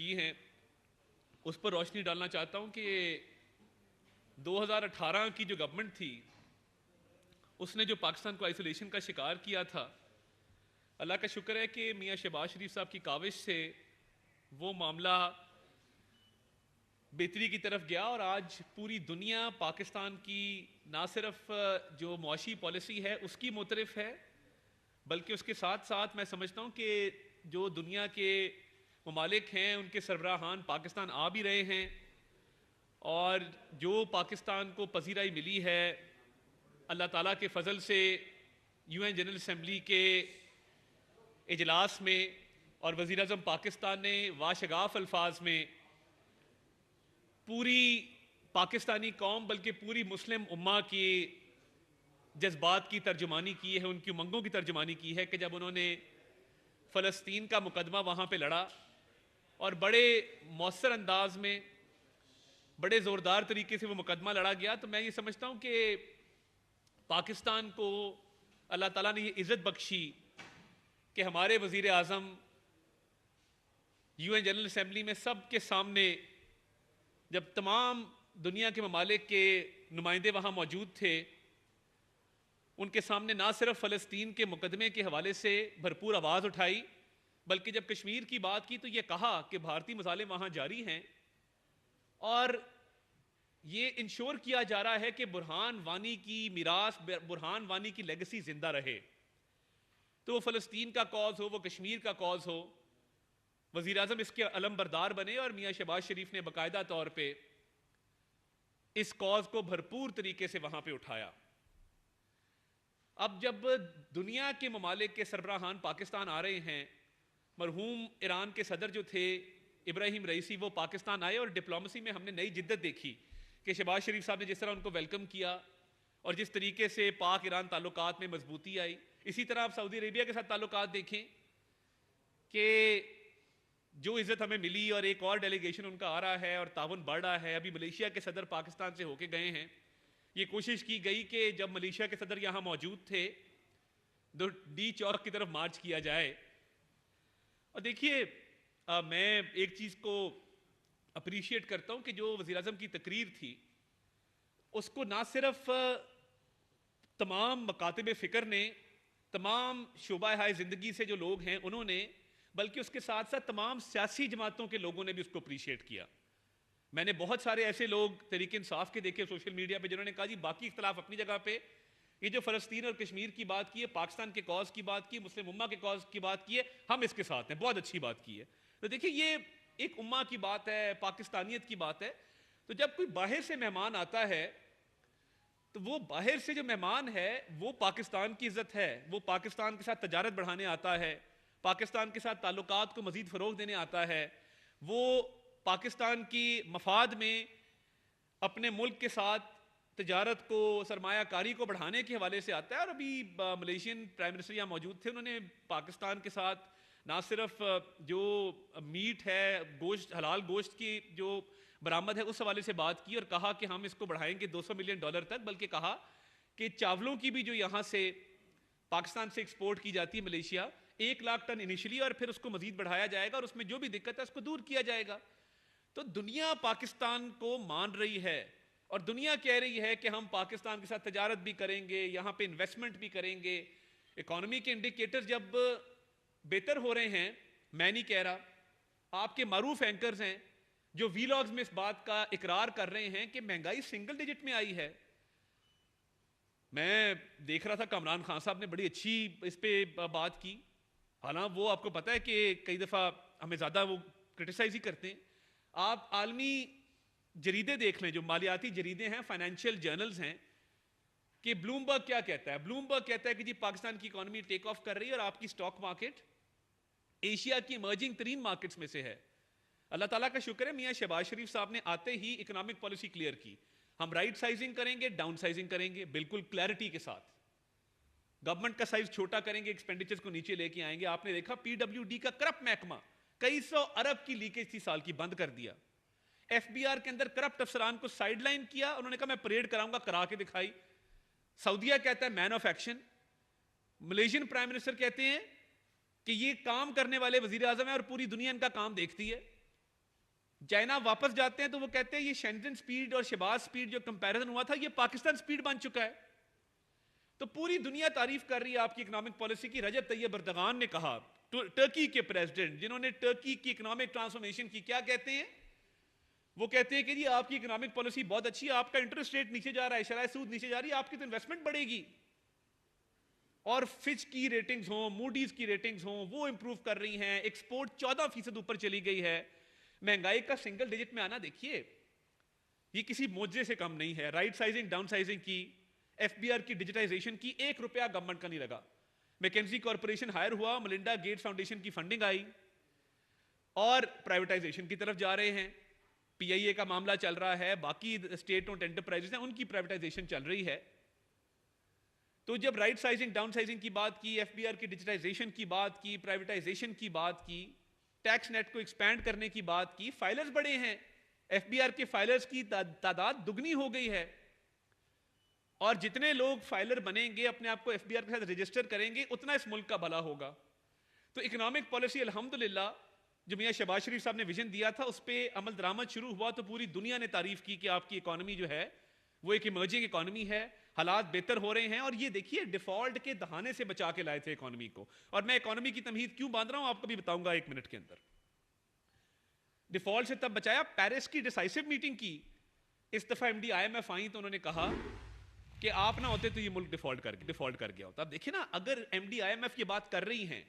की हैं उस पर रोशनी डालना चाहता हूं कि 2018 की जो गवर्नमेंट थी उसने जो पाकिस्तान को आइसोलेशन का शिकार किया था, अल्लाह का शुक्र है कि मियां शहबाज शरीफ साहब की काविश से वो मामला बेहतरी की तरफ गया और आज पूरी दुनिया पाकिस्तान की ना सिर्फ जो मुआशी पॉलिसी है उसकी मुतरफ है, बल्कि उसके साथ साथ मैं समझता हूँ कि जो दुनिया के ममालिक हैं उनके सरबराहान पाकिस्तान आ भी रहे हैं और जो पाकिस्तान को पजीराई मिली है अल्लाह ताला के फजल से UN जनरल असम्बली के इजलास में, और वज़ीर आज़म पाकिस्तान ने वाशगाफ अल्फाज में पूरी पाकिस्तानी कौम बल्कि पूरी मुस्लिम उम्मा की जज्बात की तर्जुमानी की है, उनकी उमंगों की तर्जुमानी की है कि जब उन्होंने फ़लस्तीन का मुकदमा वहाँ पे लड़ा और बड़े मौसर अंदाज में बड़े ज़ोरदार तरीके से वो मुकदमा लड़ा गया, तो मैं ये समझता हूँ कि पाकिस्तान को अल्लाह ताला ने ये इज़्ज़त बख्शी कि हमारे वज़ीर आज़म UN जनरल असम्बली में सब के सामने, जब तमाम दुनिया के ममालिक के नुमाइंदे वहाँ मौजूद थे, उनके सामने ना सिर्फ फ़लस्तीन के मुकदमे के हवाले से भरपूर आवाज़ उठाई, बल्कि जब कश्मीर की बात की तो ये कहा कि भारतीय मसाले वहाँ जारी हैं और ये इंश्योर किया जा रहा है कि बुरहान वानी की मीरास, बुरहान वानी की लेगेसी जिंदा रहे। तो वो फ़लस्तीन का कॉज हो, वो कश्मीर का कॉज हो, वज़ीर आज़म इसके अलमबरदार बने और मियाँ शहबाज शरीफ ने बाकायदा तौर पे इस कॉज को भरपूर तरीके से वहाँ पे उठाया। अब जब दुनिया के ममालिक के सरबराहान पाकिस्तान आ रहे हैं, मरहूम ईरान के सदर जो थे इब्राहिम रईसी, वो पाकिस्तान आए और डिप्लोमेसी में हमने नई जिद्दत देखी कि शहबाज शरीफ साहब ने जिस तरह उनको वेलकम किया और जिस तरीके से पाक ईरान ताल्लुकात में मजबूती आई, इसी तरह आप सऊदी अरेबिया के साथ ताल्लुकात देखें कि जो इज़्ज़त हमें मिली और एक और डेलीगेशन उनका आ रहा है और ताउन बढ़ रहा है। अभी मलेशिया के सदर पाकिस्तान से होके गए हैं। ये कोशिश की गई कि जब मलेशिया के सदर यहाँ मौजूद थे तो डी चौक की तरफ मार्च किया जाए। और देखिए, मैं एक चीज़ को अप्रिशिएट करता हूँ कि जो वज़ीर आज़म की तकरीर थी उसको ना सिर्फ तमाम मकातिब फ़िक्र ने, तमाम शोबा हाय ज़िंदगी से जो लोग हैं उन्होंने, बल्कि उसके साथ साथ तमाम सियासी जमातों के लोगों ने भी उसको अप्रिशिएट किया। मैंने बहुत सारे ऐसे लोग तहरीक इंसाफ के देखे सोशल मीडिया पे जिन्होंने कहा जी बाकी इख्तलाफ अपनी जगह पे, ये जो फ़लस्तीन और कश्मीर की बात की है, पाकिस्तान के कॉज की बात की, मुस्लिम उम्मा के कॉज की बात की है, हम इसके साथ हैं, बहुत अच्छी बात की है। तो देखिए, ये एक उम्मा की बात है, पाकिस्तानियत की बात है। तो जब कोई बाहर से मेहमान आता है तो वो बाहर से जो मेहमान है वो पाकिस्तान की इज्जत है, वो पाकिस्तान के साथ तजारत बढ़ाने आता है, पाकिस्तान के साथ ताल्लुकात को मजीद फ़रोग देने आता है, वो पाकिस्तान की मफाद में अपने मुल्क के साथ तजारत को, सरमायाकारी को बढ़ाने के हवाले से आता है। और अभी मलेशियन प्राइम मिनिस्टर यहाँ मौजूद थे, उन्होंने पाकिस्तान के साथ ना सिर्फ जो मीट है, गोश्त, हलाल गोश्त की जो बरामद है उस हवाले से बात की और कहा कि हम इसको बढ़ाएंगे $200 मिलियन तक, बल्कि कहा कि चावलों की भी जो यहाँ से पाकिस्तान से एक्सपोर्ट की जाती है मलेशिया, 1 लाख टन इनिशियली, और फिर उसको मजीद बढ़ाया जाएगा और उसमें जो भी दिक्कत है उसको दूर किया जाएगा। तो दुनिया पाकिस्तान को मान रही है और दुनिया कह रही है कि हम पाकिस्तान के साथ तजारत भी करेंगे, यहाँ पे इन्वेस्टमेंट भी करेंगे। इकॉनमी के इंडिकेटर जब बेहतर हो रहे हैं, मैं नहीं कह रहा, आपके मारूफ एंकर्स हैं जो वीलॉग्स में इस बात का इकरार कर रहे हैं कि महंगाई सिंगल डिजिट में आई है। मैं देख रहा था कमरान खान साहब ने बड़ी अच्छी इस पे बात की, हालांकि वो आपको पता है कि कई दफ़ा हमें ज़्यादा वो क्रिटिसाइज ही करते हैं। आप आलमी जरीदे देख लें, जो मालियाती जरीदे हैं, फाइनेंशियल जर्नल्स हैं, कि ब्लूमबर्ग क्या कहता है। ब्लूमबर्ग कहता है कि जी पाकिस्तान की इकॉनमी टेक ऑफ कर रही है और आपकी स्टॉक मार्केट एशिया की इमर्जिंग तरीन मार्केट्स में से है। अल्लाह ताला का शुक्र है, मियां शहबाज शरीफ साहब ने आते ही इकोनॉमिक पॉलिसी क्लियर की, हम राइट साइजिंग करेंगे, डाउन साइजिंग करेंगे, बिल्कुल क्लैरिटी के साथ। गवर्नमेंट का साइज छोटा करेंगे, एक्सपेंडिचर्स को नीचे लेके आएंगे। आपने देखा PWD का करप्ट महकमा कई 100 अरब की लीकेज थी साल की, बंद कर दिया। FBR के अंदर करप्ट अफसरान को साइडलाइन किया, उन्होंने कहा मैं परेड कराऊंगा, करा के दिखाई। सऊदीया कहता है man of action, Malaysian prime minister कहते हैं कि ये काम करने वाले वजीर आजम है और पूरी दुनिया इनका काम देखती है। चाइना वापस जाते हैं तो वो कहते हैं ये शेंजन स्पीड और शहबाज स्पीड जो कंपैरिजन हुआ था, ये पाकिस्तान स्पीड बन चुका है। तो पूरी दुनिया तारीफ कर रही है आपकी इकोनॉमिक पॉलिसी की। रजब तैयब एर्दोगान ने कहा, टर्की के प्रेसिडेंट जिन्होंने टर्की की इकोनॉमिक ट्रांसफॉर्मेशन की, क्या कहते हैं? वो कहते हैं कि जी आपकी इकोनॉमिक पॉलिसी बहुत अच्छी है, आपका इंटरेस्ट रेट नीचे जा रहा है, शरह सूद नीचे जा रही है, आपकी तो इन्वेस्टमेंट बढ़ेगी। और फिच की रेटिंग्स हो, मूडीज की रेटिंग्स हो, वो इंप्रूव कर रही हैं, एक्सपोर्ट 14% ऊपर चली गई है, महंगाई का सिंगल डिजिट में आना देखिए ये किसी मोजे से कम नहीं है। राइट साइजिंग डाउन साइजिंग की, एफबीआर की डिजिटाइजेशन की, ₹1 गवर्नमेंट का नहीं लगा। मैकेंजी कॉर्पोरेशन हायर हुआ, मलिंडा गेट्स फाउंडेशन की फंडिंग आई और प्राइवेटाइजेशन की तरफ जा रहे हैं। पीआईए का मामला चल रहा है, बाकी स्टेट ओन्ड एंटरप्राइजेस हैं उनकी प्राइवेटाइजेशन चल रही है। तो जब राइट साइजिंग डाउन साइजिंग की बात की, एफबीआर की डिजिटाइजेशन की बात की, प्राइवेटाइजेशन की बात की, टैक्स नेट को एक्सपैंड करने की बात की, फाइलर्स बड़े हैं, एफबीआर के फाइलर्स की तादाद दुगनी हो गई है। और जितने लोग फाइलर बनेंगे, अपने आप को एफबीआर के साथ रजिस्टर करेंगे, उतना इस मुल्क का भला होगा। तो इकोनॉमिक पॉलिसी अल्हम्दुलिल्लाह जो मियां शहबाज शरीफ साहब ने विजन दिया था, उस पर अमल दरामद शुरू हुआ तो पूरी दुनिया ने तारीफ की कि आपकी इकोनॉमी जो है वो एक इमर्जिंग इकोनॉमी है, हालात बेहतर हो रहे हैं। और ये देखिए डिफॉल्ट के दहाने से बचा के लाए थे इकोनॉमी को। और मैं इकोनॉमी की तमहीद क्यों बांध रहा हूं आपको भी बताऊंगा 1 मिनट के अंदर। डिफॉल्ट से तब बचाया, पेरिस की डिसाइसिव मीटिंग की, इस दफा एमडी आईएमएफ आई तो उन्होंने कहा कि आप ना होते तो ये मुल्क डिफॉल्ट कर गया होता। अब देखिए ना, अगर एमडी आईएमएफ की बात कर रही हैं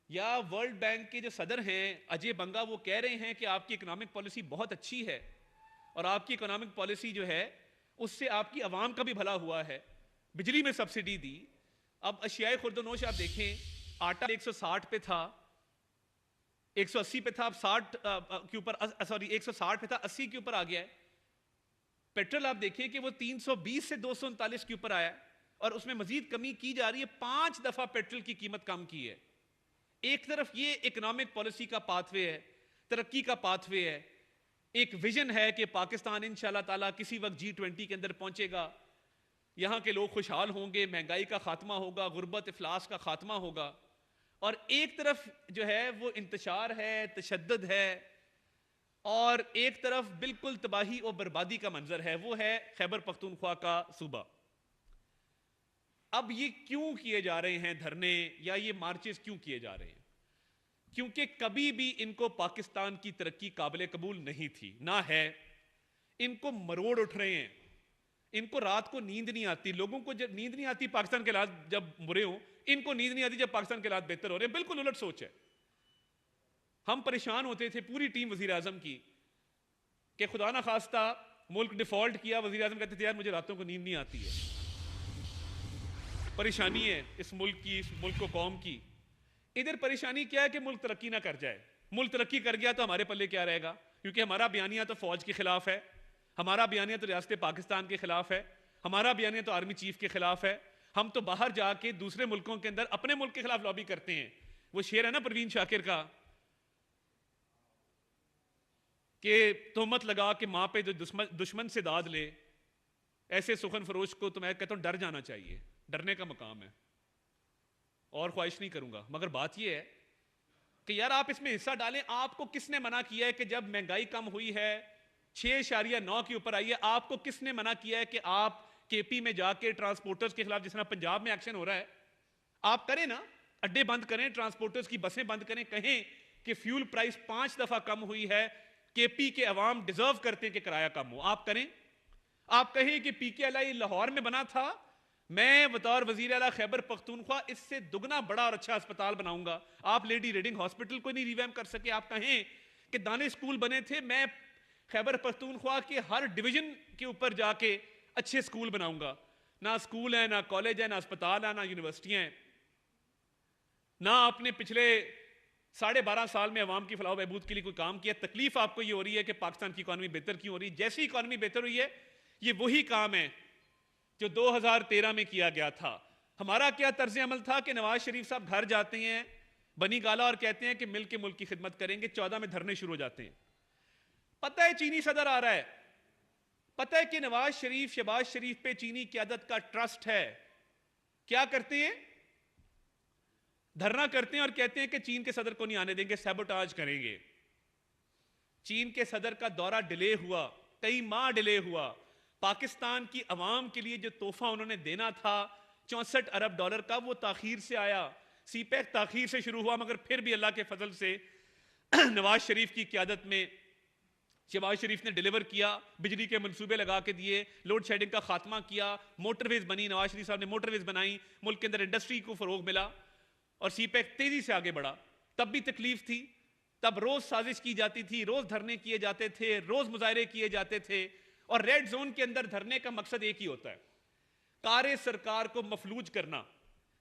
या वर्ल्ड बैंक के जो सदर हैं अजय बंगा, वो कह रहे हैं कि आपकी इकोनॉमिक पॉलिसी बहुत अच्छी है और आपकी इकोनॉमिक पॉलिसी जो है उससे आपकी आवाम का भी भला हुआ है, बिजली में सब्सिडी दी। अब अशियाए खुर्दनोश आप देखें, आटा 160 पे था, 180 पे था, अब 60 के ऊपर, सॉरी 160 पे था, 80 के ऊपर आ गया है। पेट्रोल आप देखिए कि वो 320 से 239 के ऊपर आया और उसमें मजीद कमी की जा रही है। 5 दफा पेट्रोल की कीमत कम की है। एक तरफ ये इकोनॉमिक पॉलिसी का पाथवे है, तरक्की का पाथवे है, एक विजन है कि पाकिस्तान इंशाल्लाह ताला किसी वक्त G20 के अंदर पहुंचेगा, यहां के लोग खुशहाल होंगे, महंगाई का खात्मा होगा, गुर्बत इफलास का खात्मा होगा। और एक तरफ जो है वो इंतशार है, तशद्दुद है, और एक तरफ बिल्कुल तबाही और बर्बादी का मंजर है, वो है खैबर पख्तूनख्वा का सूबा। अब ये क्यों किए जा रहे हैं धरने या ये मार्चेस क्यों किए जा रहे हैं? क्योंकि कभी भी इनको पाकिस्तान की तरक्की काबिल कबूल नहीं थी, ना है। इनको मरोड़ उठ रहे हैं, इनको रात को नींद नहीं आती। लोगों को जब नींद नहीं आती पाकिस्तान के हालात जब बुरे हो, इनको नींद नहीं आती जब पाकिस्तान के हालात बेहतर हो रहे हैं। बिल्कुल उलट सोच है। हम परेशान होते थे पूरी टीम वजीर आजम की कि खुदा ना खास्ता मुल्क डिफॉल्ट किया, वजीर आजम कहते थे यार मुझे रातों को नींद नहीं आती है, परेशानी है इस मुल्क की, इस मुल्क को कौम की। इधर परेशानी क्या है कि मुल्क तरक्की ना कर जाए। मुल्क तरक्की कर गया तो हमारे पल्ले क्या रहेगा? क्योंकि हमारा बयानिया तो फौज के खिलाफ है, हमारा बयानिया तो रियासत पाकिस्तान के खिलाफ है, हमारा बयानिया तो आर्मी चीफ के खिलाफ है। हम तो बाहर जाके दूसरे मुल्कों के अंदर अपने मुल्क के खिलाफ लॉबी करते हैं। वो शेर है ना परवीन शाकिर का कि तोहमत लगा कि मां पे जो दुश्मन से दाद ले, ऐसे सुखन फरोश को तो मैं कहता हूं डर जाना चाहिए। डरने का मकाम है और ख्वाहिश नहीं करूंगा। मगर बात यह है कि यार आप इसमें हिस्सा डालें। आपको किसने मना किया है कि जब महंगाई कम हुई है 6.9 के ऊपर आई है, आपको किसने मना किया है कि आप केपी में जाके ट्रांसपोर्टर्स के खिलाफ, जिस तरह पंजाब में एक्शन हो रहा है, आप करें ना, अड्डे बंद करें, ट्रांसपोर्टर्स की बसें बंद करें, कहें कि फ्यूल प्राइस 5 दफा कम हुई है, केपी के अवाम डिजर्व करते हैं कि किराया कम हो। आप करें। आप कहें कि पीकेएलआई लाहौर में बना था, मैं बतौर वजीर आला खैबर पख्तूनख्वा इससे दुगना बड़ा और अच्छा अस्पताल बनाऊंगा। आप लेडी रीडिंग हॉस्पिटल को नहीं रिवैम्प कर सके। आप कहें कि दानिश स्कूल बने थे, मैं खैबर पख्तूनख्वा के हर डिवीजन के ऊपर जाके अच्छे स्कूल बनाऊंगा। ना स्कूल है, ना कॉलेज है, ना अस्पताल है, ना यूनिवर्सिटियां हैं। ना आपने पिछले 12.5 साल में अवाम की फलाह बहबूद के लिए कोई काम किया। तकलीफ आपको ये हो रही है कि पाकिस्तान की इकॉनमी बेहतर क्यों हो रही है? जैसी इकॉनमी बेहतर हुई है, ये वही काम है जो 2013 में किया गया था। हमारा क्या तर्ज अमल था कि नवाज शरीफ साहब घर जाते हैं बनी गाला और कहते हैं कि मिल के मुल्क की खिदमत करेंगे। 14 में धरने शुरू हो जाते हैं। पता है चीनी सदर आ रहा है, पता है कि नवाज शरीफ शहबाज शरीफ पे चीनी क़यादत का ट्रस्ट है। क्या करते हैं? धरना करते हैं और कहते हैं कि चीन के सदर को नहीं आने देंगे, सैबोटाज करेंगे। चीन के सदर का दौरा डिले हुआ, कई माह डिले हुआ, पाकिस्तान की अवाम के लिए जो तोहफा उन्होंने देना था 64 अरब डॉलर का, वो ताखीर से आया। सीपैक ताखीर से शुरू हुआ, मगर फिर भी अल्लाह के फजल से नवाज शरीफ की क़यादत में शहबाज शरीफ ने डिलीवर किया, बिजली के मंसूबे लगा के दिए, लोड शेडिंग का खात्मा किया, मोटरवेज बनी, नवाज शरीफ साहब ने मोटरवेज बनाई, मुल्क के अंदर इंडस्ट्री को फरोग मिला और सीपैक तेजी से आगे बढ़ा। तब भी तकलीफ थी, तब रोज साजिश की जाती थी, रोज धरने किए जाते थे, रोज मुजाहरे किए जाते थे। और रेड जोन के अंदर धरने का मकसद एक ही होता है, कारे सरकार को मफलूज करना,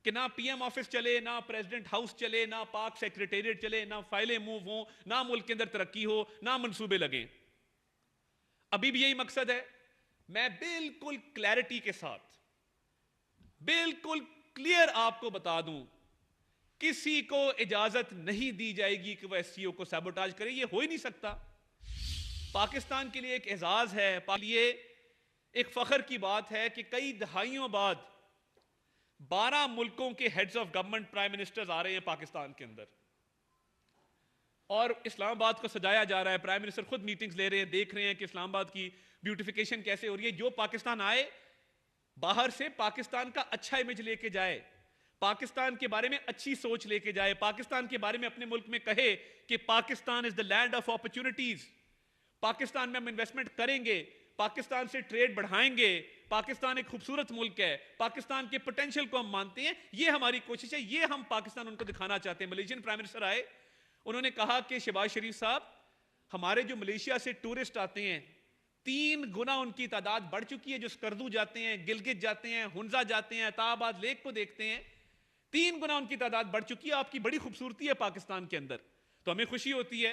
कि ना पीएम ऑफिस चले, ना प्रेसिडेंट हाउस चले, ना पाक सेक्रेटेरिएट चले, ना फाइलें मूव हो, ना मुल्क के अंदर तरक्की हो, ना मंसूबे लगे। अभी भी यही मकसद है। मैं बिल्कुल क्लैरिटी के साथ, बिल्कुल क्लियर आपको बता दूं, किसी को इजाजत नहीं दी जाएगी कि वह एससीओ को सैबोटाज करे। यह हो ही नहीं सकता। पाकिस्तान के लिए एक एजाज है, लिए एक फख्र की बात है कि कई दहाइयों बाद 12 मुल्कों के heads of government prime ministers आ रहे हैं पाकिस्तान के अंदर और इस्लामाबाद को सजाया जा रहा है। प्राइम मिनिस्टर खुद मीटिंग्स ले रहे हैं, देख रहे हैं कि इस्लामाबाद की ब्यूटिफिकेशन कैसे हो रही है। जो पाकिस्तान आए बाहर से पाकिस्तान का अच्छा इमेज लेके जाए, पाकिस्तान के बारे में अच्छी सोच लेके जाए, पाकिस्तान के बारे में अपने मुल्क में कहे कि Pakistan is the land of opportunities, Pakistan में हम इन्वेस्टमेंट करेंगे, पाकिस्तान से ट्रेड बढ़ाएंगे, पाकिस्तान एक खूबसूरत मुल्क है, पाकिस्तान के पोटेंशियल को हम मानते हैं। ये हमारी कोशिश है, ये हम पाकिस्तान उनको दिखाना चाहते हैं। मलेशियन प्राइम मिनिस्टर आए, उन्होंने कहा कि शहबाज शरीफ साहब, हमारे जो मलेशिया से टूरिस्ट आते हैं 3 गुना उनकी तादाद बढ़ चुकी है, जो स्कर्दू जाते हैं, गिलगित जाते हैं, हुंजा जाते हैं, ताबाद लेक को देखते हैं, 3 गुना उनकी तादाद बढ़ चुकी है। आपकी बड़ी खूबसूरती है पाकिस्तान के अंदर, तो हमें खुशी होती है।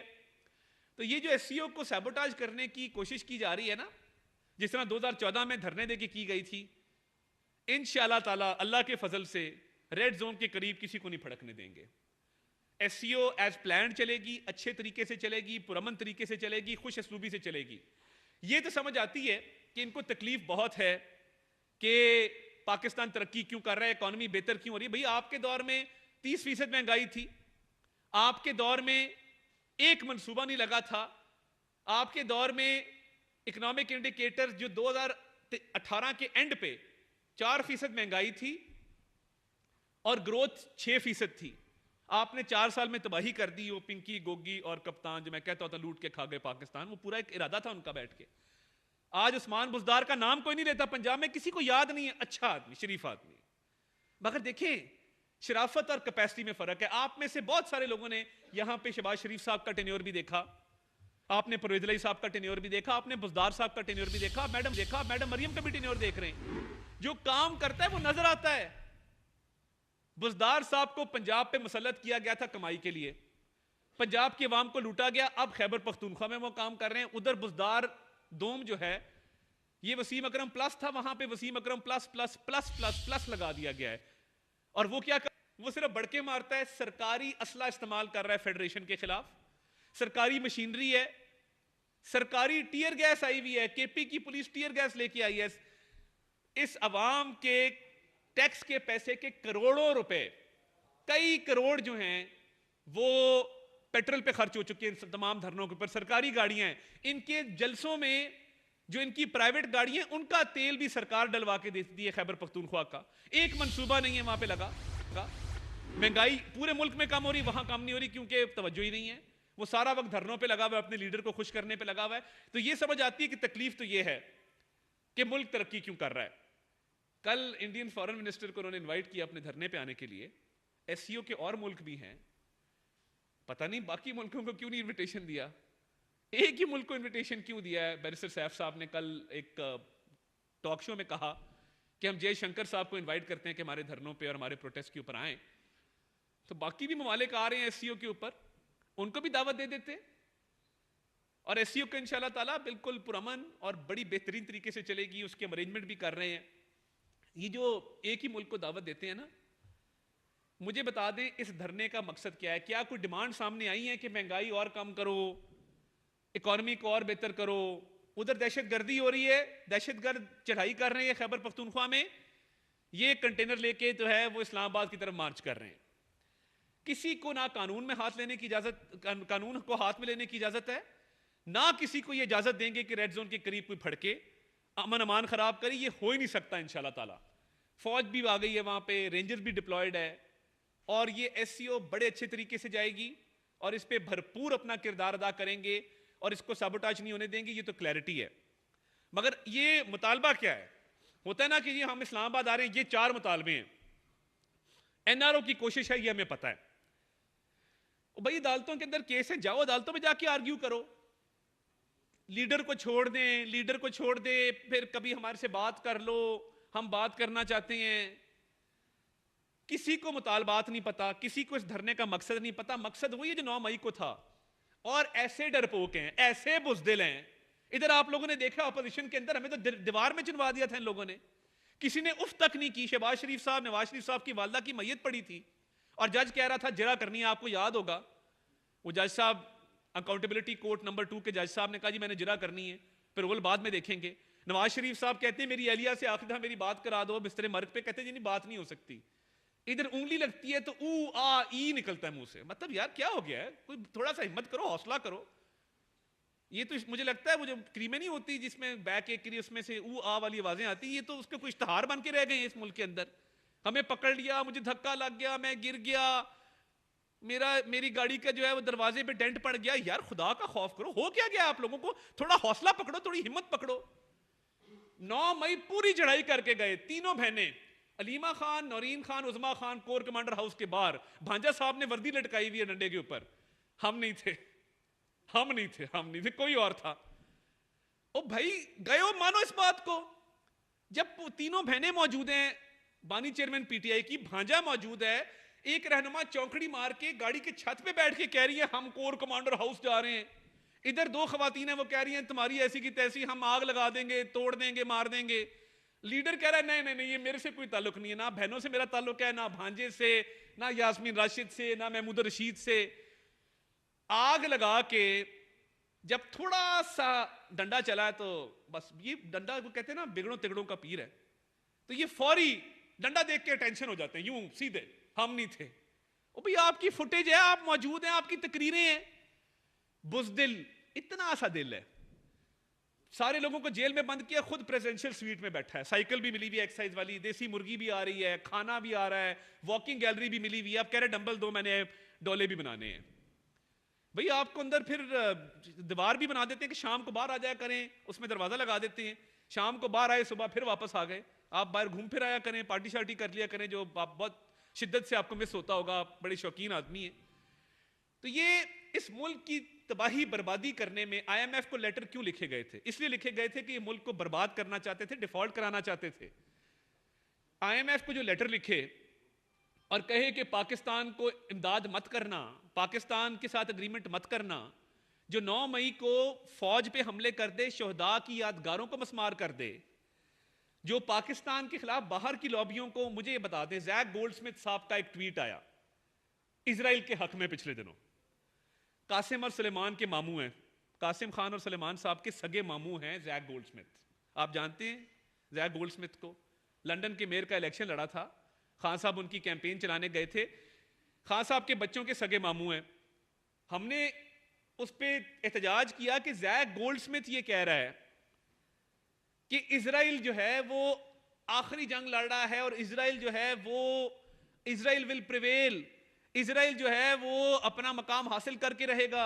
तो ये जो एससीओ को सैबोटाज करने की कोशिश की जा रही है ना, जिस तरह 2014 में धरने देके की गई थी, इंशाअल्लाह ताला अल्लाह के फजल से रेड जोन के करीब किसी को नहीं फड़कने देंगे। एससीओ एज प्लान चलेगी, अच्छे तरीके से चलेगी, पुरअमन तरीके से चलेगी, खुश असलूबी से चलेगी। ये तो समझ आती है कि इनको तकलीफ बहुत है कि पाकिस्तान तरक्की क्यों कर रहा है, इकॉनमी बेहतर क्यों हो रही है। भाई आपके दौर में 30% महंगाई थी, आपके दौर में एक मंसूबा नहीं लगा था, आपके दौर में इकोनॉमिक इंडिकेटर जो 2018 के एंड पे 4% महंगाई थी और ग्रोथ 6% थी। आपने 4 साल में तबाही कर दी। वो पिंकी, गोगी और कप्तान, जो मैं कहता होता लूट के खा गए पाकिस्तान, वो पूरा एक इरादा था उनका बैठ के। आज उस्मान बुज़दार का नाम कोई नहीं लेता पंजाब में, किसी को याद नहीं है। अच्छा आदमी, शरीफ आदमी। मगर देखें, शराफत और कैपेसिटी में फर्क है। आप में से बहुत सारे लोगों ने यहां पे शहबाज शरीफ साहब का टेन्योर भी देखा, आपने परवेज इलाही साहब का टेन्योर भी देखा, आपने बुज़दार साहब का टेन्योर भी देखा, मैडम मरियम का भी टेन्योर देख रहे हैं। जो काम करता है वो नजर आता है। बुज़दार साहब को पंजाब पे मुसल्लत किया गया था कमाई के लिए, पंजाब की आवाम को लूटा गया, अब खैबर पख्तूनख्वा में वो काम कर रहे हैं। उधर बुज़दार दोम जो है, ये वसीम अकरम प्लस था, वहां पे Wasim Akram plus plus plus plus plus लगा दिया गया है। और वो क्या कर, वो सिर्फ बढ़के मारता है। सरकारी असला इस्तेमाल कर रहा है फेडरेशन के खिलाफ, सरकारी मशीनरी है, सरकारी टीयर गैस आई हुई है, केपी की पुलिस टीयर गैस लेके आई है। इस अवाम के टैक्स के पैसे के करोड़ों रुपए, कई करोड़ जो हैं वो पेट्रोल पे खर्च हो चुके हैं तमाम धरनों के ऊपर। सरकारी गाड़ियां हैं, इनके जलसों में जो इनकी प्राइवेट गाड़ियां हैं उनका तेल भी सरकार डलवा के देती है खैबर पख्तूनख्वा का। एक मंसूबा नहीं है वहां पे लगा। महंगाई पूरे मुल्क में कम हो रही, वहां कम नहीं हो रही क्योंकि तवज्जो ही नहीं है। वो सारा वक्त धरनों पे लगा हुआ है, अपने लीडर को खुश करने पे लगा हुआ है। तो ये समझ आती है कि तकलीफ तो ये है कि मुल्क तरक्की क्यों कर रहा है। कल इंडियन फॉरेन मिनिस्टर को उन्होंने इनवाइट किया अपने धरने पे आने के लिए। एससीओ के और मुल्क भी हैं, पता नहीं बाकी मुल्कों को क्यों नहीं इन्विटेशन दिया, एक ही मुल्क को इन्विटेशन क्यों दिया है। बैरिस्टर सैफ साहब ने कल एक टॉक शो में कहा कि हम जयशंकर साहब को इनवाइट करते हैं कि हमारे धरनों पे और हमारे प्रोटेस्ट के ऊपर आए। तो बाकी भी ममालिक आ रहे हैं एससीओ के ऊपर, उनको भी दावत दे देते। और एससीओ का इंशाल्लाह ताला बिल्कुल पुरअमन और बड़ी बेहतरीन तरीके से चलेगी, उसके अरेंजमेंट भी कर रहे हैं। ये जो एक ही मुल्क को दावत देते हैं ना, मुझे बता दें इस धरने का मकसद क्या है। क्या कोई डिमांड सामने आई है कि महंगाई और कम करो, इकॉनमी को और बेहतर करो। उधर दहशतगर्दी हो रही है, दहशतगर्द चढ़ाई कर रहे हैं खैबर पख्तूनख्वा में, ये कंटेनर लेके जो है वो इस्लामाबाद की तरफ मार्च कर रहे हैं। किसी को ना कानून में हाथ लेने की इजाजत, कानून को हाथ में लेने की इजाजत है, ना किसी को ये इजाजत देंगे कि रेड जोन के करीब कोई फड़के अमन अमान खराब करे। ये हो ही नहीं सकता इंशाल्लाह ताला। फौज भी आ गई है वहां पे, रेंजर्स भी डिप्लॉयड है, और ये एससीओ बड़े अच्छे तरीके से जाएगी और इस पे भरपूर अपना किरदार अदा करेंगे और इसको साबोटाज नहीं होने देंगे। ये तो क्लैरिटी है। मगर ये मुतालबा क्या है? होता है ना कि जी हम इस्लामाबाद आ रहे हैं, ये 4 मुतालबे हैं, एनआरओ की कोशिश है, ये हमें पता है। भाई अदालतों के अंदर केस है, जाओ अदालतों में जाके आर्ग्यू करो। लीडर को छोड़ दें, लीडर को छोड़ दे, फिर कभी हमारे से बात कर लो, हम बात करना चाहते हैं। किसी को मुतालबात नहीं पता, किसी को इस धरने का मकसद नहीं पता। मकसद वही है जो 9 मई को था। और ऐसे डरपोक हैं, ऐसे बुजदिल हैं। इधर आप लोगों ने देखा अपोजिशन के अंदर, हमें तो दीवार में चुनवा दिया था इन लोगों ने। किसी ने उफ तक नहीं की। शहबाज शरीफ साहब, नवाज शरीफ साहब की वालदा की मैयत पड़ी थी और जज कह रहा था जरा करनी है। आपको याद होगा वो जज साहब, अकाउंटेबिलिटी कोर्ट नंबर 2 के जज साहब ने कहा जी मैंने जरा करनी है, फिर वो बाद में देखेंगे। नवाज शरीफ साहब कहते हैं मेरी एहलिया से आखिर दफा मेरी बात करा दो बिस्तरे मर्ग पे। कहते हैं जी नहीं बात नहीं हो सकती। इधर उंगली लगती है तो ऊ आ ई निकलता है मुंह से। मतलब यार क्या हो गया है? कोई थोड़ा सा हिम्मत करो, हौसला करो। ये तो मुझे लगता है वो जो क्रीमें नहीं होती जिसमें बैक एक करी उसमें से ऊ आ वाली आवाजें आती, ये तो उसके कोई इश्तहार बन के रह गए हैं इस मुल्क के अंदर। हमें पकड़ लिया, मुझे धक्का लग गया, मैं गिर गया, मेरी गाड़ी का जो है वो दरवाजे पे डेंट पड़ गया। यार खुदा का खौफ करो, हो क्या गया आप लोगों को? थोड़ा हौसला पकड़ो, थोड़ी हिम्मत पकड़ो। 9 मई पूरी चढ़ाई करके गए तीनों बहनें, Aleema Khan, Naureen Khan, उज़मा Khan, core commander house के बाहर। भांजा साहब ने वर्दी लटकाई हुई है डंडे के ऊपर। हम नहीं थे, हम नहीं थे, हम नहीं थे, कोई और था। ओ भाई गए हो, मानो इस बात को। जब तीनों बहनें मौजूद हैं, बानी चेयरमैन पीटीआई की, भांजा मौजूद है, एक रहनुमा चौकड़ी मार के गाड़ी के छत पे बैठ के कह रही है हम कोर कमांडर हाउस जा रहे हैं। इधर 2 खवातीन हैं, वो कह रही हैं तुम्हारी ऐसी की तैसी, हम आग लगा देंगे, तोड़ देंगे, मार देंगे। लीडर कह रहा है नहीं नहीं नहीं, ये मेरे से कोई ताल्लुक नहीं है, ना बहनों से मेरा ताल्लुक है, ना भांजे से, ना यास्मीन राशिद से, ना महमूद रशीद से। आग लगा के जब थोड़ा सा डंडा चला है, तो बस ये डंडा को कहते हैं ना बिगड़ों तिगड़ों का पीर है, तो ये फौरी डंडा देख के टेंशन हो जाते हैं, यूं सीधे हम नहीं थे। ओ भाई आपकी फुटेज है, आप मौजूद हैं, आपकी तकरीरें हैं। बुजदिल, इतना सा दिल है। सारे लोगों को जेल में बंद किया, खुद प्रेसिडेंशियल स्वीट में बैठा है। साइकिल भी मिली हुई है एक्सरसाइज वाली, देसी मुर्गी भी आ रही है, खाना भी आ रहा है, वॉकिंग गैलरी भी मिली हुई है। आप कह रहे डंबल दो, मैंने डोले भी बनाने हैं। भाई आपको अंदर फिर दीवार भी बना देते हैं कि शाम को बाहर आ जाया करें, उसमें दरवाजा लगा देते हैं, शाम को बाहर आए, सुबह फिर वापस आ गए। आप बाहर घूम फिर आया करें, पार्टी शार्टी कर लिया करें, जो आप बहुत शिद्दत से आपको मिस होता होगा, आप बड़े शौकीन आदमी हैं। तो ये इस मुल्क की तबाही बर्बादी करने में आईएमएफ को लेटर क्यों लिखे गए थे? इसलिए लिखे गए थे कि ये मुल्क को बर्बाद करना चाहते थे, डिफॉल्ट कराना चाहते थे। आईएमएफ को जो लेटर लिखे और कहे कि पाकिस्तान को इमदाद मत करना, पाकिस्तान के साथ एग्रीमेंट मत करना, जो 9 मई को फौज पे हमले कर दे, शोहदा की यादगारों को मस्मार कर दे, जो पाकिस्तान के खिलाफ बाहर की लॉबियों को। मुझे ये बता दें, जैक गोल्डस्मिथ साहब का एक ट्वीट आया इजराइल के हक में पिछले दिनों। कासिम और सुलेमान के मामू हैं, कासिम खान और सुलेमान साहब के सगे मामू हैं जैक गोल्डस्मिथ। आप जानते हैं जैक गोल्डस्मिथ को? लंदन के मेयर का इलेक्शन लड़ा था, खान साहब उनकी कैंपेन चलाने गए थे। खान साहब के बच्चों के सगे मामू हैं। हमने उस पर एहतजाज किया कि जैक गोल्डस्मिथ ये कह रहा है कि इजराइल जो है वो आखिरी जंग लड़ रहा है और इजराइल जो है वो इजराइल विल प्रिवेल, इजराइल जो है वो अपना मकाम हासिल करके रहेगा,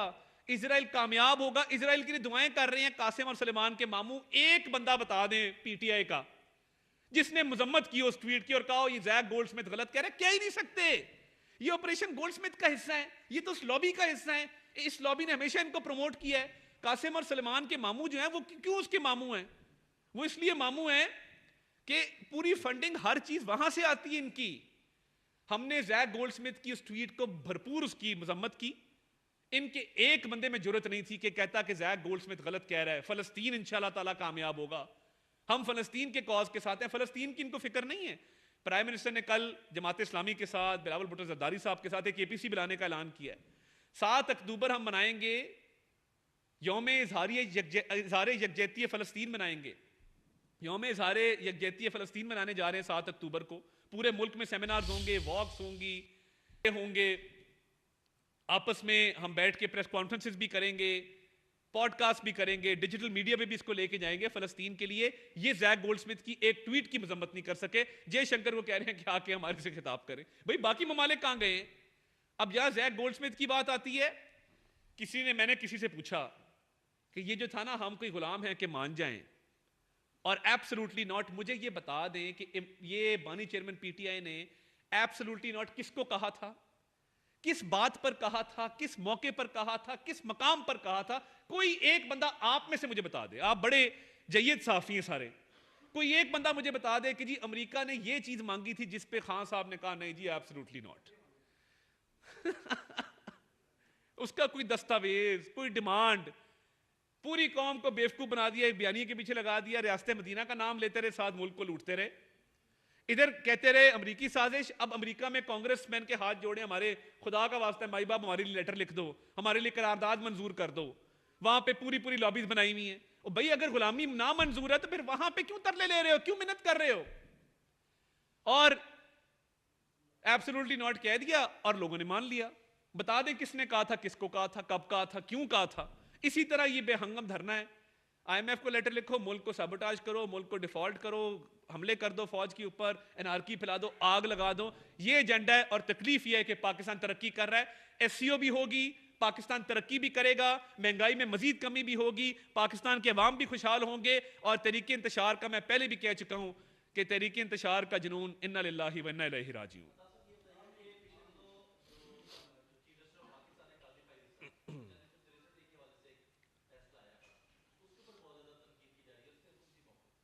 इजराइल कामयाब होगा। इजराइल के लिए दुआएं कर रहे हैं कासिम और सुलेमान के मामू। एक बंदा बता दें पीटीआई का जिसने मजम्मत की उस ट्वीट की और कहा ये जैक गोल्डस्मिथ गलत कह रहे हैं? कह ही नहीं सकते। ये ऑपरेशन गोल्डस्मिथ का हिस्सा है, ये तो उस लॉबी का हिस्सा है। इस लॉबी ने हमेशा इनको प्रमोट किया है। कासिम और सुलेमान के मामू जो है वो क्यों उसके मामू हैं? वो इसलिए मामू हैं कि पूरी फंडिंग हर चीज वहां से आती है इनकी। हमने जैक गोल्डस्मिथ की उस ट्वीट को भरपूर उसकी मजम्मत की। इनके एक बंदे में जरूरत नहीं थी कि कहता कि जैक गोल्डस्मिथ गलत कह रहा है, फलस्तीन इंशाल्लाह ताला कामयाब होगा, हम फलस्तीन के कॉज के साथ हैं। फलस्तीन की इनको फिक्र नहीं है। प्राइम मिनिस्टर ने कल जमात इस्लामी के साथ, बिलावल भुट्टो जरदारी साहब के साथ एक एपीसी बुलाने का ऐलान किया है। 7 अक्टूबर हम मनाएंगे यौम इज़हार यकजहती फलस्तीन मनाएंगे। यौम इज़हार यकजहती फलस्तीन मनाने जा रहे हैं 7 अक्टूबर को। पूरे मुल्क में सेमिनार्स होंगे, वॉक्स होंगे, आपस में हम बैठ के प्रेस कॉन्फ्रेंसेस भी करेंगे। पॉडकास्ट भी करेंगे, डिजिटल मीडिया पे भी इसको लेके जाएंगे फलस्तीन के लिए। ये जैक गोल्डस्मिथ की एक ट्वीट की मजम्मत नहीं कर सके। जयशंकर को कह रहे हैं कि आके हमारे से खिताब करें। भाई बाकी ममालिक कहां गए हैं? अब यहां जैक गोल्डस्मिथ की बात आती है, मैंने किसी से पूछा कि ये जो था ना, हम कोई गुलाम हैं कि मान जाएं, और एब्सोल्युटली नॉट। मुझे ये बता दें कि ये बानी चेयरमैन पीटीआई ने एब्सोल्युटली नॉट किसको कहा था, किस बात पर कहा था, किस मौके पर कहा था, किस मकाम पर कहा था? कोई एक बंदा आप में से मुझे बता दे, आप बड़े जय्यद साफी हैं सारे, कोई एक बंदा मुझे बता दे कि जी अमेरिका ने ये चीज मांगी थी जिस पे खान साहब ने कहा नहीं जी एब्सोल्युटली नॉट। उसका कोई दस्तावेज, कोई डिमांड, पूरी कौम को बेवकूफ बना दिया, बयानी के पीछे लगा दिया, रियासत मदीना का नाम लेते रहे, साथ मुल्क को लूटते रहे। इधर कहते रहे अमरीकी साजिश। अब अमेरिका में कांग्रेसमैन के हाथ जोड़े, हमारे खुदा का वास्ता माई बाप हमारे लिए लेटर लिख दो, हमारे लिए करारदाद मंजूर कर दो। वहां पे पूरी पूरी लॉबीज बनाई हुई हैं। और भाई अगर गुलामी ना मंजूर है तो फिर वहां पे क्यों तरले ले रहे हो, क्यों मेहनत कर रहे हो? और एब्सोल्युटली नॉट कह दिया और लोगों ने मान लिया। बता दें किसने कहा था, किसको कहा था, कब कहा था, क्यों कहा था। इसी तरह ये बेहंगम धरना है। आईएमएफ को लेटर लिखो, मुल्क को सबोटाज करो, मुल्क को डिफॉल्ट करो, हमले कर दो फौज के ऊपर, एनआरकी फैला दो, आग लगा दो। ये एजेंडा है। और तकलीफ ये है कि पाकिस्तान तरक्की कर रहा है, एससीओ भी होगी, पाकिस्तान तरक्की भी करेगा, महंगाई में मजीद कमी भी होगी, पाकिस्तान के अवाम भी खुशहाल होंगे। और तहरीक इंतशार का मैं पहले भी कह चुका हूं कि तहरीक इंतशार का जुनून इन्ना लिल्लाहि व इन्ना इलैहि राजिऊन।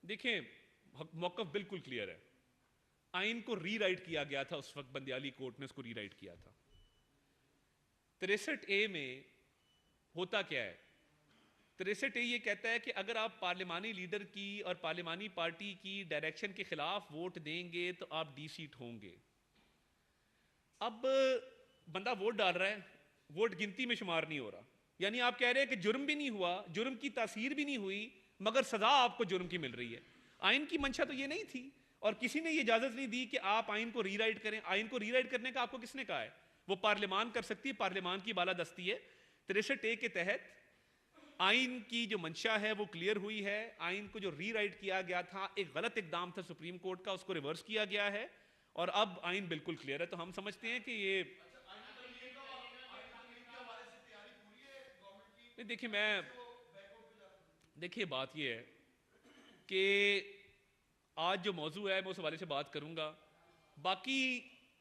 देखें मौकफ बिल्कुल क्लियर है। आइन को रीराइट किया गया था, उस वक्त बंदियाली कोर्ट ने उसको रीराइट किया था। 63A में होता क्या है? 63A ये कहता है कि अगर आप पार्लिमानी लीडर की और पार्लिमानी पार्टी की डायरेक्शन के खिलाफ वोट देंगे तो आप डी-सीट होंगे। अब बंदा वोट डाल रहा है, वोट गिनती में शुमार नहीं हो रहा, यानी आप कह रहे हैं कि जुर्म भी नहीं हुआ, जुर्म की तासीर भी नहीं हुई, मगर सजा आपको जुर्म की मिल रही है। आइन की मंशा तो ये नहीं थी, और किसी ने ये इजाजत नहीं दी कि आप आइन को रीराइट करें। आइन को रीराइट करने का आपको किसने कहा है? वो पार्लियामान कर सकती है, पार्लियामान की बालादस्ती है। 63A के तहत आइन की जो मंशा है वो क्लियर हुई है। आइन को जो रीराइट किया गया था, एक गलत इकदाम था सुप्रीम कोर्ट का, उसको रिवर्स किया गया है और अब आइन बिल्कुल क्लियर है। तो हम समझते हैं कि ये देखिए बात ये है कि आज जो मौजू है मैं उस हवाले से बात करूंगा। बाकी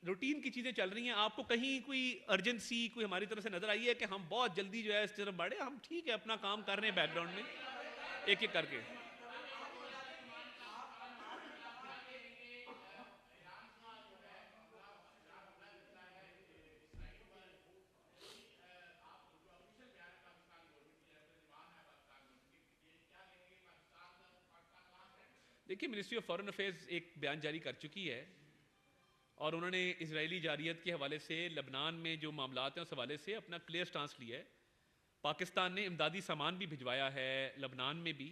रूटीन की चीजें चल रही हैं। आपको कहीं कोई अर्जेंसी कोई हमारी तरफ से नजर आई है कि हम बहुत जल्दी जो है इस तरफ बढ़े? हम ठीक है अपना काम कर रहे हैं बैकग्राउंड में, एक एक करके। देखिए मिनिस्ट्री ऑफ फॉरेन अफेयर्स एक बयान जारी कर चुकी है और उन्होंने इजरायली जारियत के हवाले से, लबनान में जो मामलात हैं उस हवाले से अपना क्लियर स्टांस लिया है। पाकिस्तान ने इमदादी सामान भी भिजवाया है लबनान में भी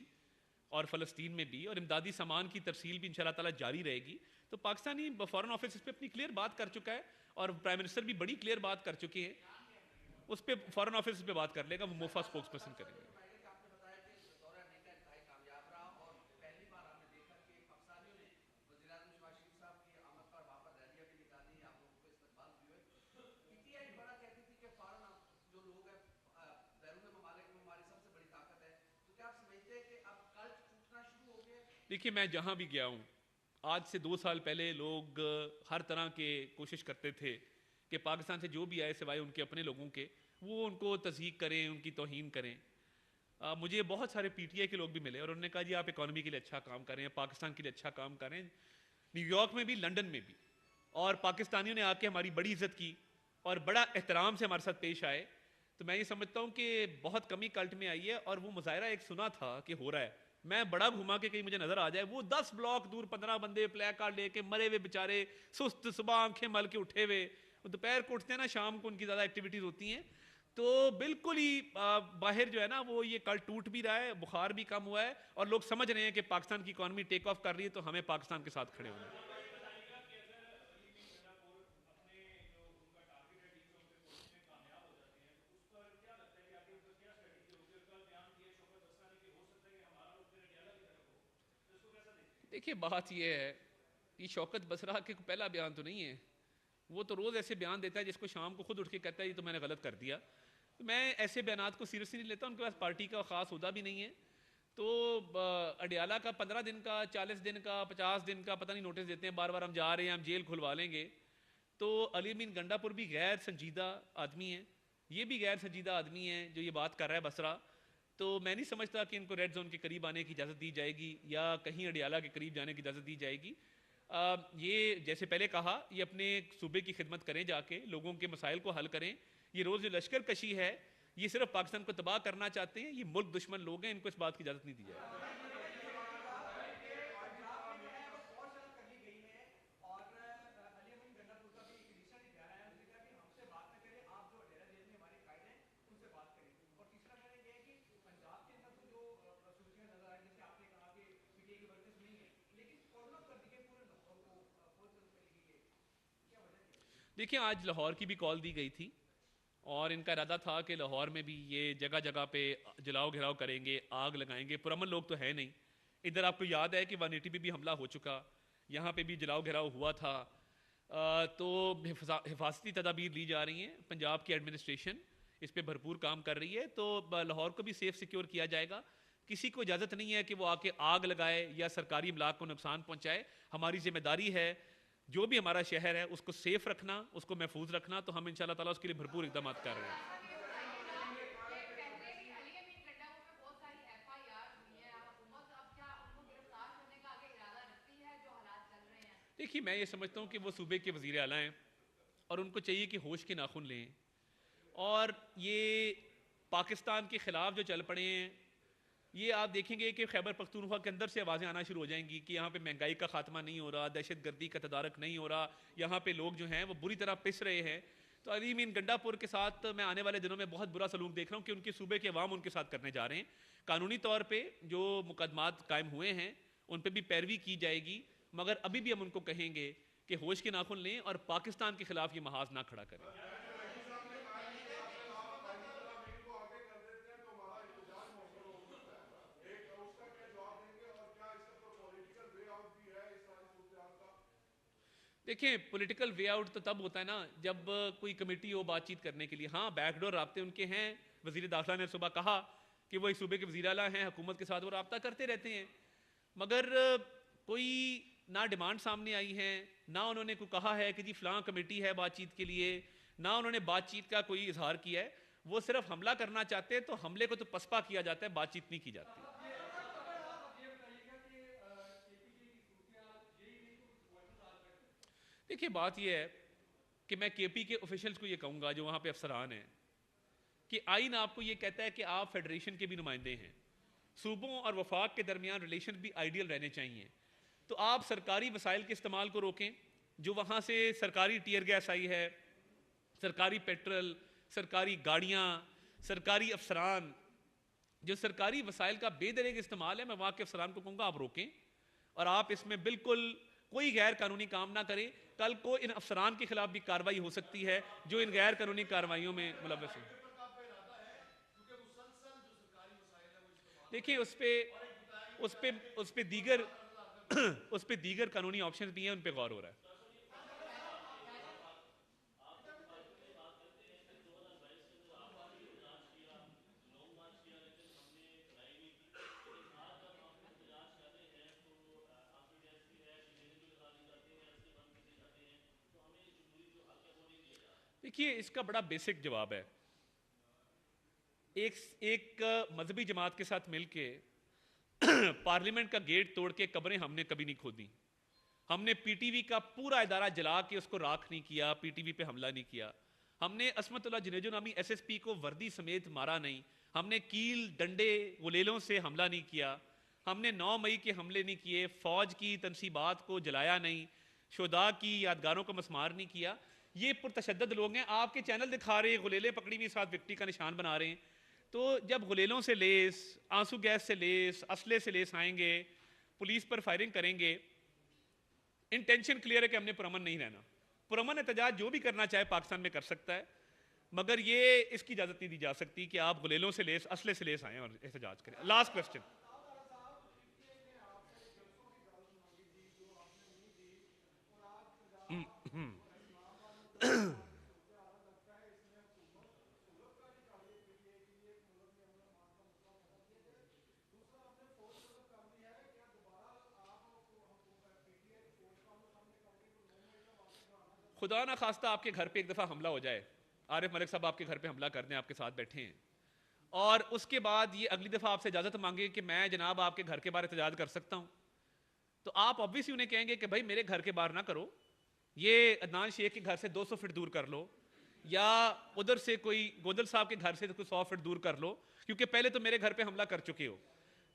और फ़लस्तीन में भी, और इमदादी सामान की तरसील भी इंशाल्लाह ताला जारी रहेगी। तो पाकिस्तानी फॉरेन ऑफिस इस पर अपनी क्लियर बात कर चुका है और प्राइम मिनिस्टर भी बड़ी क्लियर बात कर चुके हैं। उस पर फॉरेन ऑफिस पे बात कर लेगा, वो मोफा स्पोक्स पर्सन करेंगे। देखिए मैं जहां भी गया हूं, आज से 2 साल पहले लोग हर तरह के कोशिश करते थे कि पाकिस्तान से जो भी आए सिवाय उनके अपने लोगों के, वो उनको तज़हीक करें, उनकी तौहीन करें। मुझे बहुत सारे पीटीआई के लोग भी मिले और उन्होंने कहा जी आप इकॉनमी के लिए अच्छा काम कर रहे हैं, पाकिस्तान के लिए अच्छा काम कर रहे हैं, न्यूयॉर्क में भी, लंदन में भी। और पाकिस्तानियों ने आके हमारी बड़ी इज्जत की और बड़ा एहतराम से हमारे साथ पेश आए। तो मैं ये समझता हूँ कि बहुत कमी कल्ट में आई है। और वो मुजाहरा एक सुना था कि हो रहा है, मैं बड़ा घुमा के कहीं मुझे नजर आ जाए, वो 10 ब्लॉक दूर 15 बंदे प्ले कार्ड लेके मरे हुए बेचारे, सुस्त, सुबह आंखें मल के उठे हुए, दोपहर को उठते हैं ना, शाम को उनकी ज़्यादा एक्टिविटीज़ होती हैं। तो बिल्कुल ही बाहर जो है ना वो ये कल टूट भी रहा है, बुखार भी कम हुआ है और लोग समझ रहे हैं कि पाकिस्तान की इकॉनमी टेक ऑफ कर रही है, तो हमें पाकिस्तान के साथ खड़े होना है। देखिए बात ये है, ये शौकत बसरा के पहला बयान तो नहीं है। वो तो रोज़ ऐसे बयान देता है जिसको शाम को खुद उठ के कहता है ये तो मैंने गलत कर दिया। तो मैं ऐसे बयानात को सीरियसली नहीं लेता, उनके पास पार्टी का ख़ास हुदा भी नहीं है। तो अडियाला का 15 दिन का, 40 दिन का, 50 दिन का पता नहीं नोटिस देते हैं, बार बार हम जा रहे हैं, हम जेल खुलवा लेंगे। तो अली अमीन गंडापुर भी गैर संजीदा आदमी है, ये भी गैर संजीदा आदमी है जो ये बात कर रहा है बसरा। तो मैं नहीं समझता कि इनको रेड जोन के करीब आने की इजाज़त दी जाएगी या कहीं अडियाला के करीब जाने की इजाज़त दी जाएगी। ये जैसे पहले कहा, ये अपने सूबे की खिदमत करें, जाके लोगों के मसाइल को हल करें। ये रोज़ जो लश्कर कशी है, ये सिर्फ पाकिस्तान को तबाह करना चाहते हैं, ये मुल्क दुश्मन लोग हैं, इनको इस बात की इजाज़त नहीं दी जाएगी। देखिए आज लाहौर की भी कॉल दी गई थी और इनका इरादा था कि लाहौर में भी ये जगह जगह पे जलाओ घिराव करेंगे, आग लगाएंगे। पुरअमन लोग तो है नहीं। इधर आपको याद है कि 180 पे भी हमला हो चुका, यहाँ पे भी जलाओ घिराव हुआ था। तो हिफाजती तदाबीर ली जा रही हैं, पंजाब की एडमिनिस्ट्रेशन इस पर भरपूर काम कर रही है। तो लाहौर को भी सेफ सिक्योर किया जाएगा। किसी को इजाज़त नहीं है कि वो आके आग लगाए या सरकारी इमलाक को नुकसान पहुँचाए। हमारी जिम्मेदारी है जो भी हमारा शहर है उसको सेफ रखना, उसको महफूज रखना। तो हम इंशाल्लाह ताला उसके लिए भरपूर इक़दाम कर रहे हैं। देखिए मैं ये समझता हूँ कि वो सूबे के वज़ीर आला हैं और उनको चाहिए कि होश के नाखून लें। और ये पाकिस्तान के ख़िलाफ़ जो चल पड़े हैं, ये आप देखेंगे कि खैबर पख्तूनख्वा के अंदर से आवाज़ें आना शुरू हो जाएंगी कि यहाँ पे महंगाई का खात्मा नहीं हो रहा, दहशत गर्दी का तदारक नहीं हो रहा, यहाँ पे लोग जो हैं वो बुरी तरह पिस रहे हैं। तो अली अमीन गंडापुर के साथ मैं आने वाले दिनों में बहुत बुरा सलूक देख रहा हूँ कि उनके सूबे के अवाम उनके साथ करने जा रहे हैं। कानूनी तौर पर जो मुकदमात कायम हुए हैं उन पर भी पैरवी की जाएगी, मगर अभी भी हम उनको कहेंगे कि होश के नाखुन लें और पाकिस्तान के खिलाफ ये महाज ना खड़ा करें। देखिए पॉलिटिकल वे आउट तो तब होता है ना जब कोई कमेटी हो बातचीत करने के लिए। हाँ बैकडोर राब्ते उनके हैं। वज़ीर दाखिला ने सुबह कहा कि वो एक सूबे के वज़ीर आला हैं, हुकूमत के साथ वो राब्ता करते रहते हैं, मगर कोई ना डिमांड सामने आई है, ना उन्होंने को कहा है कि जी फ़लाँ कमेटी है बातचीत के लिए, ना उन्होंने बातचीत का कोई इजहार किया है। वो सिर्फ हमला करना चाहते हैं, तो हमले को तो पसपा किया जाता है, बातचीत नहीं की जाती। देखिए बात यह है कि मैं केपी के ऑफिशियल्स को ये कहूँगा जो वहाँ पे अफसरान हैं कि आइन आपको ये कहता है कि आप फेडरेशन के भी नुमाइंदे हैं, सूबों और वफाक के दरमियान रिलेशन भी आइडियल रहने चाहिए। तो आप सरकारी वसाइल के इस्तेमाल को रोकें। जो वहाँ से सरकारी टीयर गैस आई है, सरकारी पेट्रोल, सरकारी गाड़ियाँ, सरकारी अफसरान, जो सरकारी वसाइल का बेदरेग इस्तेमाल है, मैं वहाँ के अफसरान को कहूँगा आप रोकें और आप इसमें बिल्कुल कोई गैर कानूनी काम ना करें। कल को इन अफसरान के खिलाफ भी कार्रवाई हो सकती है जो इन गैर कानूनी कार्रवाइयों में मुलव्वस हैं। देखिए उस पे दीगर कानूनी ऑप्शन भी हैं, उन पे गौर हो रहा है। देखिए इसका बड़ा बेसिक जवाब है। एक मजहबी जमात के साथ मिलके पार्लियामेंट का गेट तोड़ के कब्रें हमने कभी नहीं खोदी। हमने पीटीवी का पूरा इदारा जला के उसको राख नहीं किया, पीटीवी पे हमला नहीं किया। हमने असमतुल्लाह जुनेजो नामी एसएसपी को वर्दी समेत मारा नहीं। हमने कील डंडे गुलेलों से हमला नहीं किया। हमने 9 मई के हमले नहीं किए। फौज की तनसीबात को जलाया नहीं। शुहदा की यादगारों को मसमार नहीं किया। ये पुरतशद्दद लोग हैं, आपके चैनल दिखा रहे हैं गुलेले पकड़ी हुई साथ विक्ट्री का निशान बना रहे हैं। तो जब गुलेलों से लेस, आंसू गैस से लेस, असले से लेस आएंगे, पुलिस पर फायरिंग करेंगे, इंटेंशन क्लियर है कि हमने पुरअमन नहीं रहना। पुरअमन एहतजाज जो भी करना चाहे पाकिस्तान में कर सकता है, मगर ये इसकी इजाज़त नहीं दी जा सकती कि आप गुलेलों से लेस, असले से लेस आएँ और एहतजाज करें। Last question. खुदा ना खास्ता आपके घर पे एक दफा हमला हो जाए, आरिफ मलिक साहब आपके घर पे हमला कर दें, आपके साथ बैठे हैं, और उसके बाद ये अगली दफा आपसे इजाजत मांगे कि मैं जनाब आपके घर के बाहर एहतजाज कर सकता हूं, तो आप ऑब्वियसली उन्हें कहेंगे कि भाई मेरे घर के बाहर ना करो, ये अदनान शेख के घर से 200 फीट दूर कर लो, या उधर से कोई गोदल साहब के घर से कोई 100 फीट दूर कर लो, क्योंकि पहले तो मेरे घर पे हमला कर चुके हो।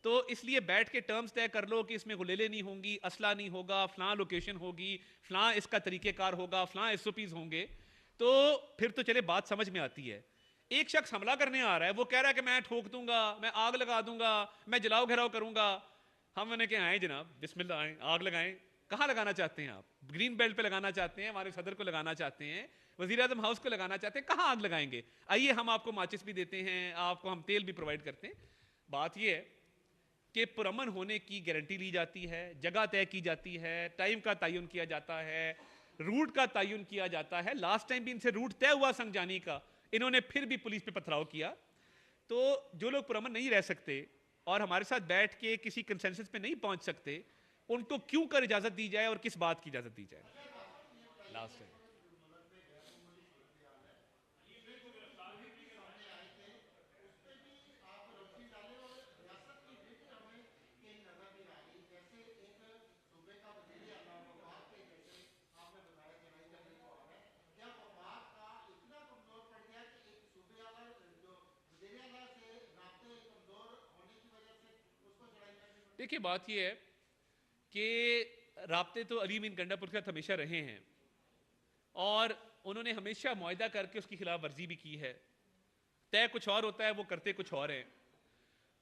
तो इसलिए बैठ के टर्म्स तय कर लो कि इसमें गुलेले नहीं होंगी, असला नहीं होगा, फलां लोकेशन होगी, फलां इसका तरीकेकार होगा, फलां एसओपीज होंगे, तो फिर तो चले बात समझ में आती है। एक शख्स हमला करने आ रहा है, वो कह रहा है कि मैं ठोक दूंगा, मैं आग लगा दूंगा, मैं जलाओ घेराव करूंगा। हम उन्हें कहा आए जनाब, बिस्मिल्लाह आए, आग लगाएं। कहाँ लगाना चाहते हैं आप? ग्रीन बेल्ट पे लगाना चाहते हैं, हमारे सदर को लगाना चाहते हैं, वजीर आजम हाउस को लगाना चाहते हैं, कहाँ आग लगाएंगे? आइए हम आपको माचिस भी देते हैं, आपको हम तेल भी प्रोवाइड करते हैं। बात यह है कि पुरअमन होने की गारंटी ली जाती है, जगह तय की जाती है, टाइम का तयन किया जाता है, रूट का तयन किया जाता है। लास्ट टाइम भी इनसे रूट तय हुआ संगजानी का, इन्होंने फिर भी पुलिस पे पथराव किया। तो जो लोग पुरअमन नहीं रह सकते और हमारे साथ बैठ के किसी कंसेंसस पे नहीं पहुंच सकते, उनको क्यों कर इजाजत दी जाए और किस बात की इजाजत दी जाए? लास्ट टाइम देखिए, बात यह है कि राब्ते तो अली मीन गंडापुर के साथ हमेशा रहे हैं और उन्होंने हमेशा मुआहदा करके उसकी खिलाफ वर्जी भी की है। तय कुछ और होता है, वो करते कुछ और हैं।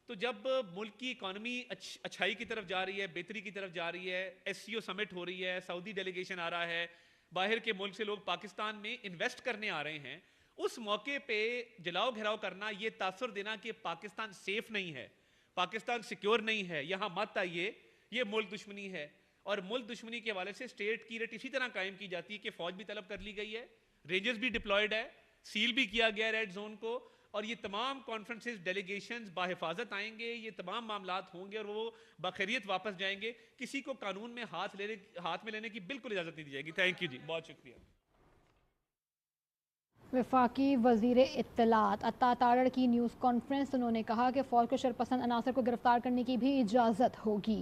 तो जब मुल्क की इकॉनमी अच्छाई की तरफ जा रही है, बेहतरी की तरफ जा रही है, एससीओ समिट हो रही है, सऊदी डेलीगेशन आ रहा है, बाहर के मुल्क से लोग पाकिस्तान में इन्वेस्ट करने आ रहे हैं, उस मौके पे जलाओ घेराव करना, ये तासुर देना कि पाकिस्तान सेफ नहीं है, पाकिस्तान सिक्योर नहीं है, यहां मत आइए, ये मुल्क दुश्मनी है। और मुल्क दुश्मनी के हवाले से स्टेट की रेट इसी तरह कायम की जाती है कि फौज भी तलब कर ली गई है, रेंजर्स भी डिप्लॉयड है, सील भी किया गया रेड जोन को, और ये तमाम कॉन्फ्रेंसेस डेलीगेशंस बाहिफाजत आएंगे, ये तमाम मामलात होंगे और वो बखैरियत वापस जाएंगे। किसी को कानून में हाथ में लेने की बिल्कुल इजाजत नहीं दी जाएगी। थैंक यू जी, बहुत शुक्रिया। वफाकी वजीर इत्तलात अत्ता तारड़ की न्यूज़ कॉन्फ्रेंस, उन्होंने कहा कि फौज को शरपसंद अनासर को गिरफ्तार करने की भी इजाज़त होगी।